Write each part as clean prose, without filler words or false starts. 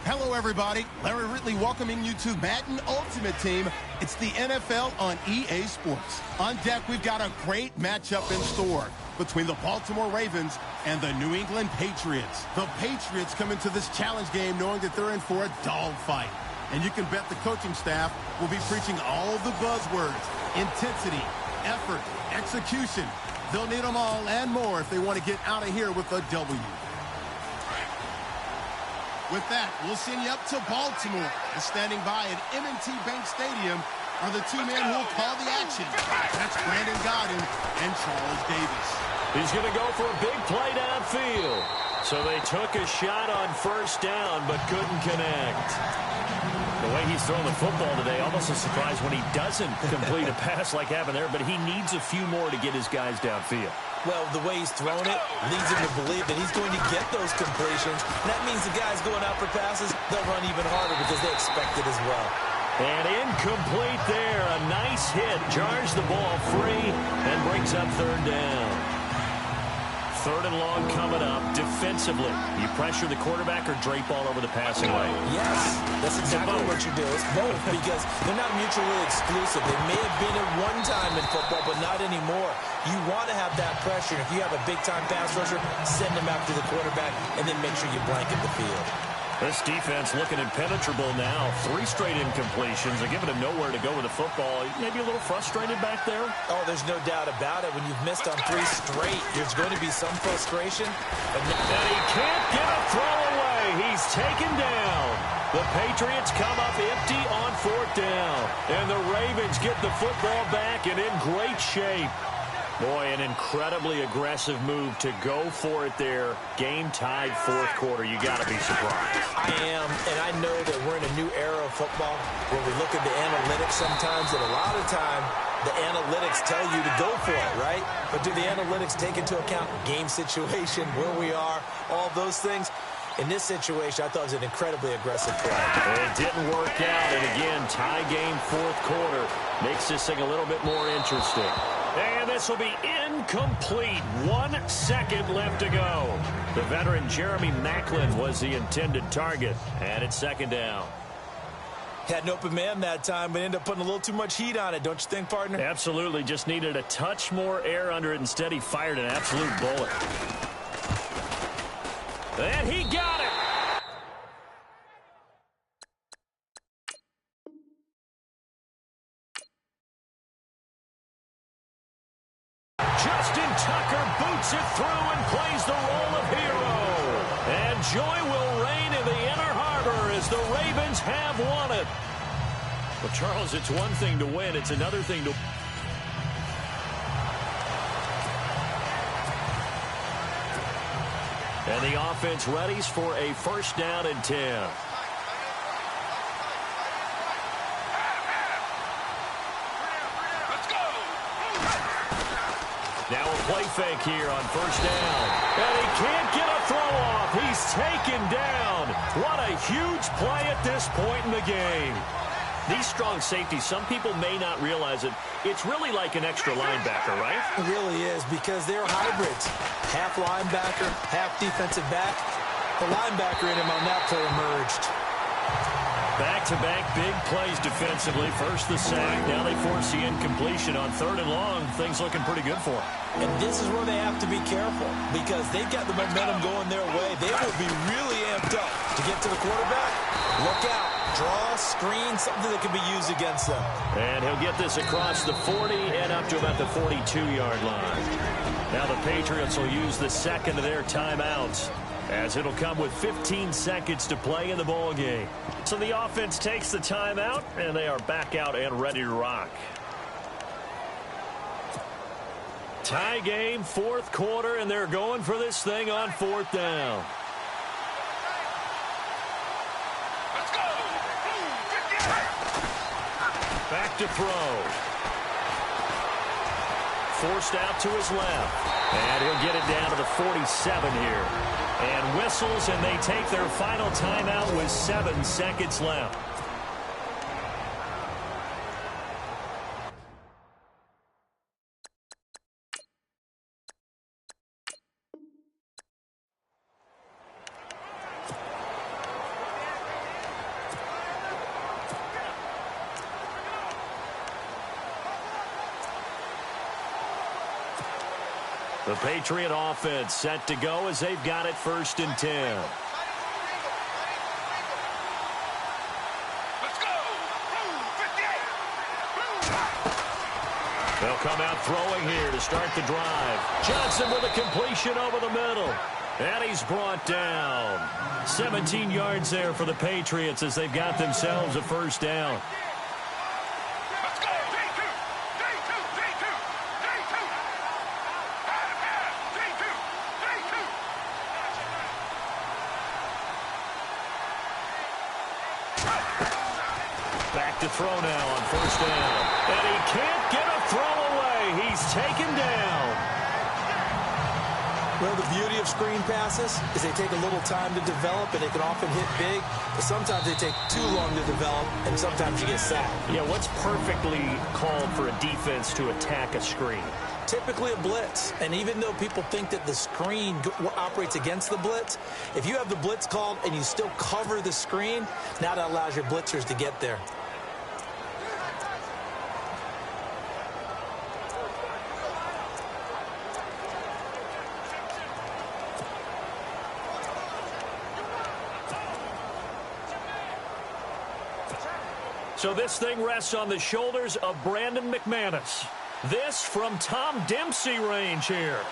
Hello, everybody. Larry Ridley welcoming you to Madden Ultimate Team. It's the NFL on EA Sports. On deck, we've got a great matchup in store between the Baltimore Ravens and the New England Patriots. The Patriots come into this challenge game knowing that they're in for a dogfight. And you can bet the coaching staff will be preaching all the buzzwords: intensity, effort, execution. They'll need them all and more if they want to get out of here with a W. With that, we'll send you up to Baltimore. And standing by at M&T Bank Stadium are the two men who will call the action. That's Brandon Godden and Charles Davis. He's going to go for a big play downfield. So they took a shot on first down, but couldn't connect. The way he's throwing the football today, almost a surprise when he doesn't complete a pass like happened there, but he needs a few more to get his guys downfield. Well, the way he's thrown it leads him to believe that he's going to get those completions. And that means the guys going out for passes, they'll run even harder because they expect it as well. And incomplete there. A nice hit. Jars the ball free and brings up third down. Third and long coming up. Defensively, you pressure the quarterback or drape all over the passing lane? Yes, that's exactly what you do. It's both because they're not mutually exclusive. They may have been at one time in football, but not anymore. You want to have that pressure. If you have a big-time pass rusher, send him after the quarterback, and then make sure you blanket the field. This defense looking impenetrable now. 3 straight incompletions. They're giving him nowhere to go with the football. Maybe a little frustrated back there? Oh, there's no doubt about it. When you've missed on 3 straight, there's going to be some frustration. But and he can't get a throw away. He's taken down. The Patriots come up empty on fourth down. And the Ravens get the football back and in great shape. Boy, an incredibly aggressive move to go for it there. Game-tied fourth quarter. You got to be surprised. I am, and I know that we're in a new era of football where we look at the analytics sometimes, and a lot of time the analytics tell you to go for it, right? But do the analytics take into account game situation, where we are, all those things? In this situation, I thought it was an incredibly aggressive play. It didn't work out, and again, tie game fourth quarter makes this thing a little bit more interesting. And this will be incomplete. 1 second left to go. The veteran Jeremy Maclin was the intended target, and it's second down. Had an open man that time, but ended up putting a little too much heat on it, don't you think, partner? Absolutely. Just needed a touch more air under it. Instead, he fired an absolute bullet. And he got it. Justin Tucker boots it through and plays the role of hero. And joy will reign in the Inner Harbor as the Ravens have won it. Well, Charles, it's one thing to win. It's another thing to... And the offense readies for a first down and 10. Now a play fake here on first down. And he can't get a throw off. He's taken down. What a huge play at this point in the game. These strong safeties, some people may not realize it. It's really like an extra linebacker, right? It really is because they're hybrids. Half linebacker, half defensive back. The linebacker in him on that play emerged. Back-to-back big plays defensively. First the sack. Now they force the incompletion on third and long. Things looking pretty good for them. And this is where they have to be careful because they've got the momentum going their way. They will be really amped up to get to the quarterback. Look out. Draw, screen, something that can be used against them. And he'll get this across the 40 and up to about the 42-yard line. Now the Patriots will use the second of their timeouts, as it'll come with 15 seconds to play in the ball game. So the offense takes the timeout, and they are back out and ready to rock. Tie game, fourth quarter, and they're going for this thing on fourth down. Let's go! Back to throw. Forced out to his left. And he'll get it down to the 47 here. And whistles, and they take their final timeout with 7 seconds left. The Patriot offense set to go as they've got it 1st and 10. Let's go. 58. They'll come out throwing here to start the drive. Johnson with a completion over the middle. And he's brought down. 17 yards there for the Patriots as they've got themselves a 1st down. Let's go. J2. J2. J2. J2. J2. J2. Back to throw now on 1st down. And he can't get a throw away. He's taken down. Well, the beauty of screen passes is they take a little time to develop, and they can often hit big, but sometimes they take too long to develop, and sometimes you get sacked. Yeah, what's perfectly called for a defense to attack a screen? Typically a blitz, and even though people think that the screen operates against the blitz, if you have the blitz called and you still cover the screen, now that allows your blitzers to get there. So this thing rests on the shoulders of Brandon McManus. This from Tom Dempsey range here.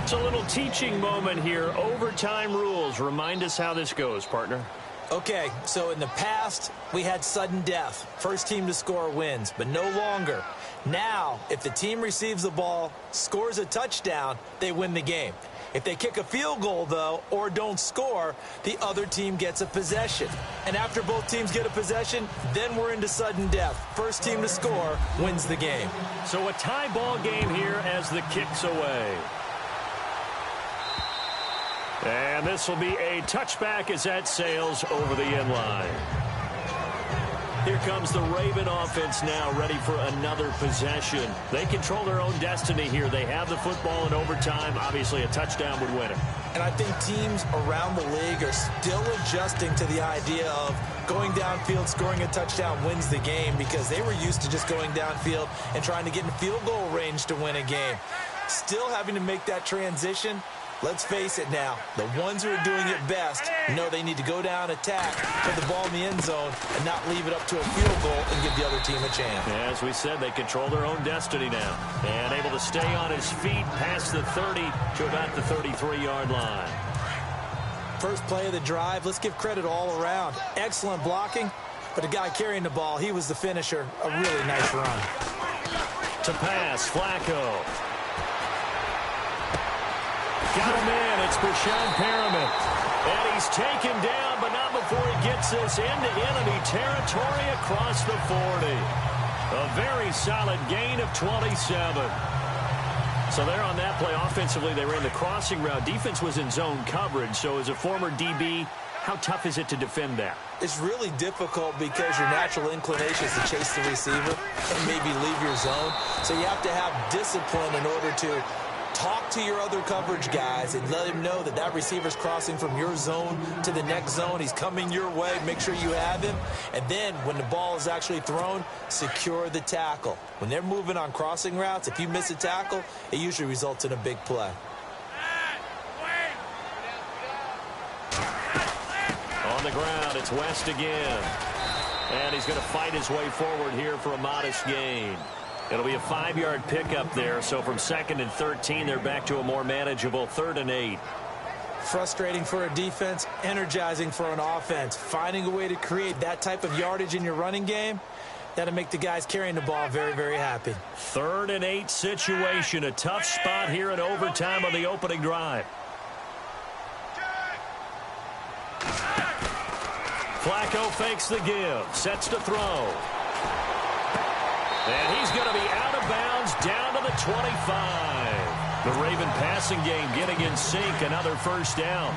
It's a little teaching moment here. Overtime rules. Remind us how this goes, partner. Okay, so in the past, we had sudden death. First team to score wins, but no longer. Now, if the team receives the ball, scores a touchdown, they win the game. If they kick a field goal, though, or don't score, the other team gets a possession. And after both teams get a possession, then we're into sudden death. First team to score wins the game. So a tie ball game here as the kick's away. And this will be a touchback as that sails over the end line. Here comes the Raven offense now, ready for another possession. They control their own destiny here. They have the football in overtime. Obviously, a touchdown would win it. And I think teams around the league are still adjusting to the idea of going downfield, scoring a touchdown wins the game, because they were used to just going downfield and trying to get in field goal range to win a game. Still having to make that transition. Let's face it now, the ones who are doing it best know they need to go down, attack, put the ball in the end zone, and not leave it up to a field goal and give the other team a chance. As we said, they control their own destiny now. And able to stay on his feet past the 30 to about the 33-yard line. First play of the drive, let's give credit all around. Excellent blocking, but the guy carrying the ball, he was the finisher. A really nice run. To pass, Flacco. Got him in. It's Brashad Perriman. And he's taken down, but not before he gets this into enemy territory across the 40. A very solid gain of 27. So there on that play, offensively, they ran the crossing route. Defense was in zone coverage. So as a former DB, how tough is it to defend that? It's really difficult because your natural inclination is to chase the receiver and maybe leave your zone. So you have to have discipline in order to talk to your other coverage guys and let him know that that receiver's crossing from your zone to the next zone. He's coming your way. Make sure you have him. And then when the ball is actually thrown, secure the tackle. When they're moving on crossing routes, if you miss a tackle, it usually results in a big play. On the ground, it's West again. And he's going to fight his way forward here for a modest gain. It'll be a 5-yard pickup there, so from 2nd and 13, they're back to a more manageable 3rd and 8. Frustrating for a defense, energizing for an offense. Finding a way to create that type of yardage in your running game, that'll make the guys carrying the ball very, very happy. 3rd and 8 situation, a tough spot here in overtime on the opening drive. Flacco fakes the give, sets to throw. And he's going to be out of bounds down to the 25. The Raven passing game getting in sync, another 1st down.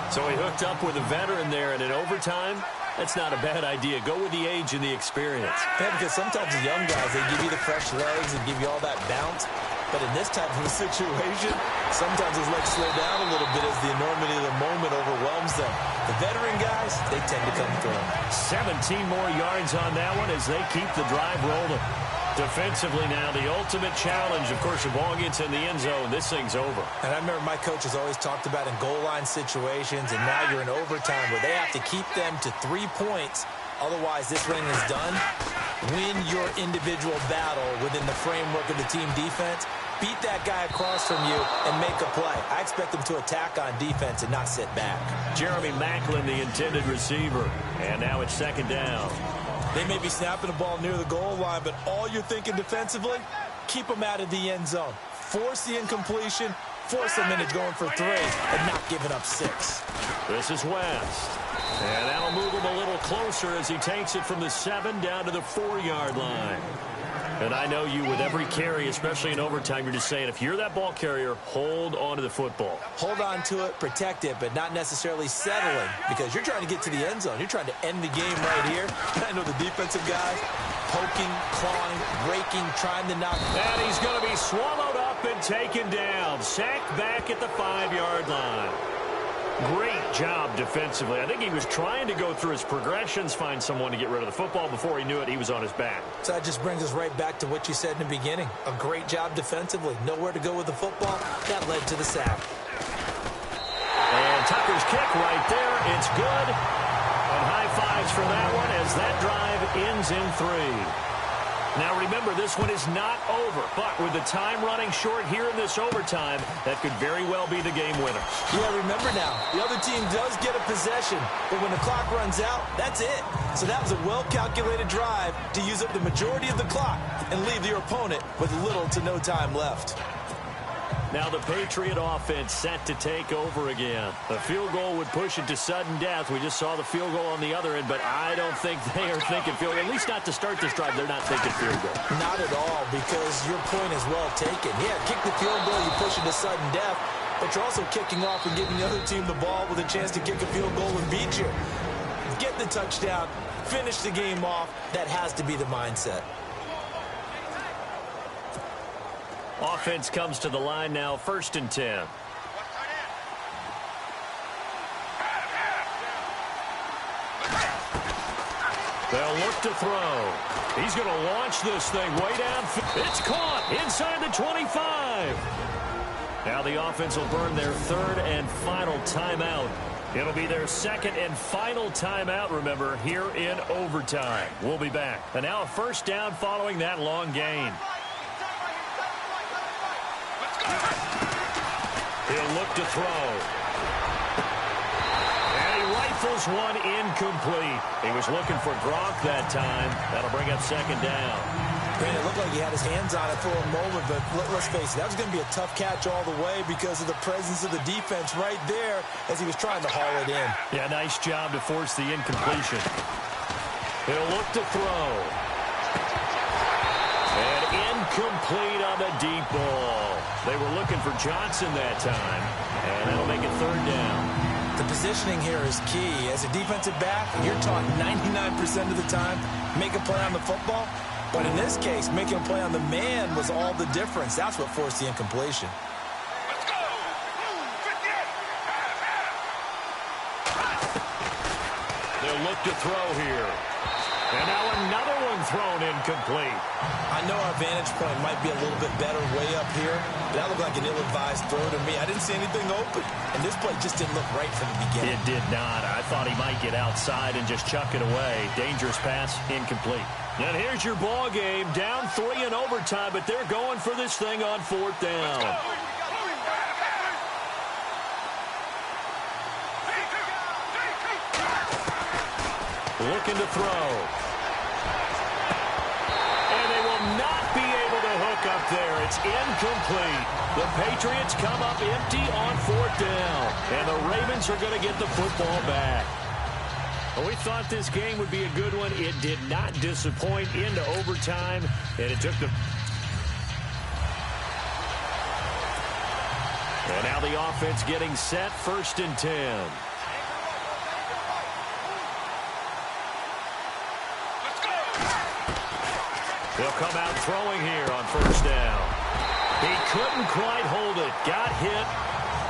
So he hooked up with a veteran there, and in overtime, That's not a bad idea. Go with the age and the experience. Yeah, because sometimes the young guys, they give you the fresh legs and give you all that bounce. But in this type of a situation, sometimes his legs slow down a little bit as the enormity of the moment overwhelms them. The veteran guys, they tend to come through. 17 more yards on that one as they keep the drive rolling. Defensively now, the ultimate challenge. Of course, the ball gets in the end zone. This thing's over. And I remember my coaches always talked about in goal line situations, and now you're in overtime where they have to keep them to 3 points. Otherwise, this ring is done. Win your individual battle within the framework of the team defense. Beat that guy across from you and make a play. I expect them to attack on defense and not sit back. Jeremy Maclin, the intended receiver. And now it's second down. They may be snapping the ball near the goal line, but all you're thinking defensively, keep them out of the end zone. Force the incompletion, force them into going for 3, and not giving up 6. This is West. And that'll move him a little closer as he takes it from the 7 down to the 4-yard line. And I know you with every carry, especially in overtime, you're just saying if you're that ball carrier, hold on to the football. Hold on to it, protect it, but not necessarily settling because you're trying to get to the end zone. You're trying to end the game right here. I know the defensive guys poking, clawing, raking, trying to knock. And he's going to be swallowed up and taken down. Sacked back at the 5-yard line. Great job defensively. I think he was trying to go through his progressions, find someone to get rid of the football. Before he knew it, he was on his back. So that just brings us right back to what you said in the beginning. A great job defensively. Nowhere to go with the football. That led to the sack. And Tucker's kick right there. It's good. And high fives for that one as that drive ends in 3. Now remember, this one is not over, but with the time running short here in this overtime, that could very well be the game winner. Yeah, remember now, the other team does get a possession, but when the clock runs out, that's it. So that was a well-calculated drive to use up the majority of the clock and leave your opponent with little to no time left. Now the Patriot offense set to take over again. The field goal would push it to sudden death. We just saw the field goal on the other end, but I don't think they are thinking field goal. At least not to start this drive. They're not thinking field goal. Not at all, because your point is well taken. Yeah, kick the field goal, you push it to sudden death, but you're also kicking off and giving the other team the ball with a chance to kick a field goal and beat you. Get the touchdown, finish the game off. That has to be the mindset. Offense comes to the line now, 1st and 10. They'll look to throw. He's going to launch this thing way down. It's caught inside the 25. Now the offense will burn their 3rd and final timeout. It'll be their 2nd and final timeout, remember, here in overtime. We'll be back. And now a 1st down following that long gain. He'll look to throw. And he rifles one incomplete. He was looking for Gronk that time. That'll bring up 2nd down. Man, it looked like he had his hands on it for a moment, but let's face it, that was going to be a tough catch all the way because of the presence of the defense right there as he was trying to haul it in. Yeah, nice job to force the incompletion. He'll look to throw. And incomplete on the deep ball. They were looking for Johnson that time, and that'll make it 3rd down. The positioning here is key. As a defensive back, you're taught 99% of the time, make a play on the football. But in this case, making a play on the man was all the difference. That's what forced the incompletion. Let's go! 58! They'll look to throw here. And now another one thrown incomplete. I know our vantage point might be a little bit better way up here, but that looked like an ill-advised throw to me. I didn't see anything open, and this play just didn't look right from the beginning. It did not. I thought he might get outside and just chuck it away. Dangerous pass, incomplete. And here's your ball game, down 3 in overtime, but they're going for this thing on 4th down. Looking to throw. And they will not be able to hook up there. It's incomplete. The Patriots come up empty on 4th down. And the Ravens are going to get the football back. Well, we thought this game would be a good one. It did not disappoint into overtime. And it took the... And now the offense getting set, 1st and 10. They'll come out throwing here on first down. He couldn't quite hold it. Got hit.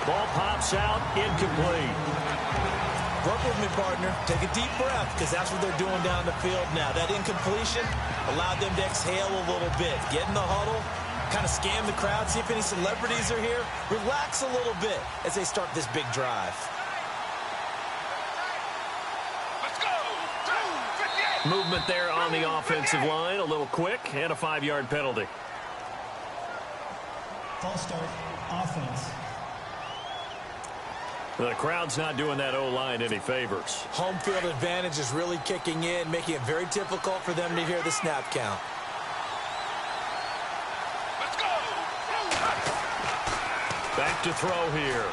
Ball pops out. Incomplete. Work with me, partner. Take a deep breath, because that's what they're doing down the field now. That incompletion allowed them to exhale a little bit. Get in the huddle, kind of scan the crowd, see if any celebrities are here. Relax a little bit as they start this big drive. Let's go. 2-58. Movement there on the offensive line. A little quick and a 5-yard penalty. False start, offense. The crowd's not doing that O-line any favors. Home field advantage is really kicking in, making it very difficult for them to hear the snap count. Let's go. Back to throw here.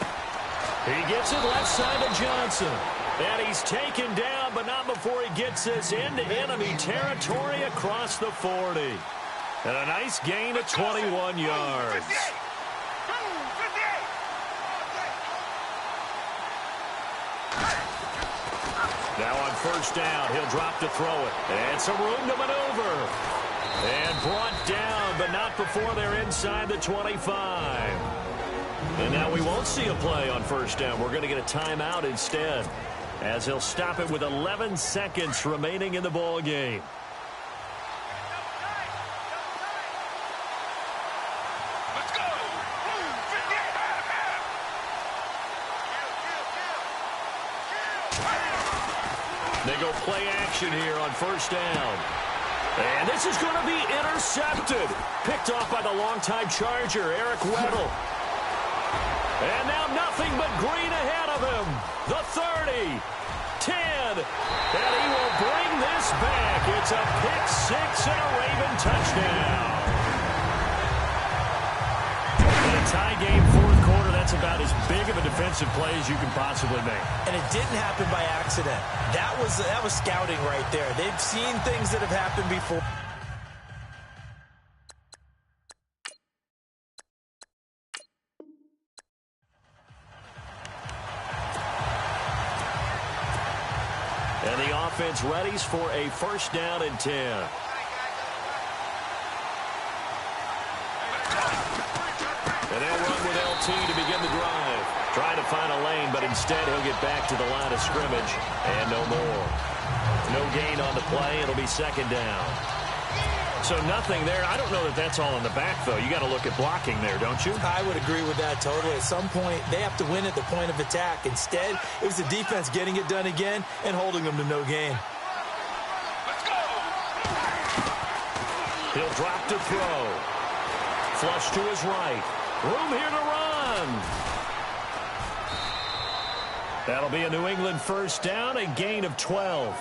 He gets it left side to Johnson. And he's taken down, but not before he gets this into enemy territory across the 40. And a nice gain of 21 yards. 2-58. Now on first down, he'll drop to throw it. And some room to maneuver. And brought down, but not before they're inside the 25. And now we won't see a play on first down. We're going to get a timeout instead, as he'll stop it with 11 seconds remaining in the ball game. Let's go. 2-58. They go play action here on first down. And this is going to be intercepted. Picked off by the longtime Charger, Eric Weddle. And now nothing but green ahead of him. The 30, 10, and he will bring this back. It's a pick six and a Raven touchdown. In a tie game, fourth quarter, that's about as big of a defensive play as you can possibly make. And it didn't happen by accident. That was scouting right there. They've seen things that have happened before. And the offense readies for a first down and 10. And they'll run with LT to begin the drive. Trying to find a lane, but instead he'll get back to the line of scrimmage. And no more. No gain on the play. It'll be second down. So nothing there. I don't know that that's all in the back, though. You got to look at blocking there, don't you? I would agree with that totally. At some point, they have to win at the point of attack. Instead, it was the defense getting it done again and holding them to no gain. Let's go. He'll drop to throw. Flush to his right. Room here to run. That'll be a New England first down, a gain of 12.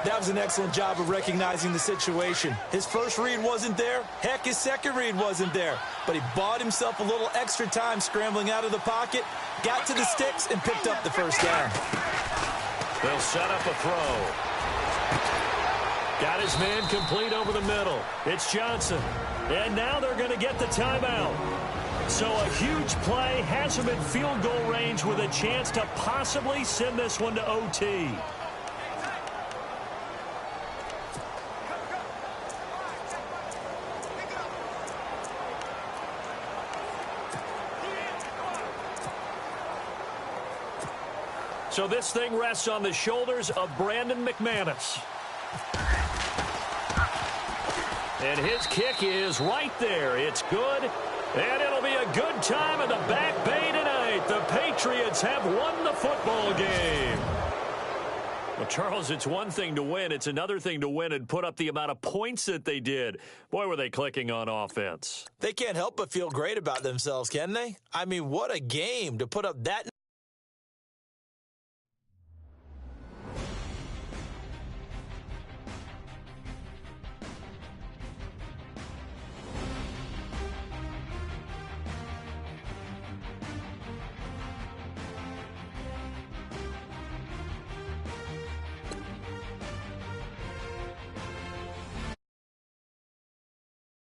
That was an excellent job of recognizing the situation. His first read wasn't there. Heck, his second read wasn't there. But he bought himself a little extra time scrambling out of the pocket, got to the sticks, and picked up the first down. They'll set up a throw. Got his man complete over the middle. It's Johnson. And now they're going to get the timeout. So a huge play has him in field goal range with a chance to possibly send this one to OT. So this thing rests on the shoulders of Brandon McManus. And his kick is right there. It's good. And it'll be a good time in the Back Bay tonight. The Patriots have won the football game. Well, Charles, it's one thing to win. It's another thing to win and put up the amount of points that they did. Boy, were they clicking on offense. They can't help but feel great about themselves, can they? I mean, what a game to put up that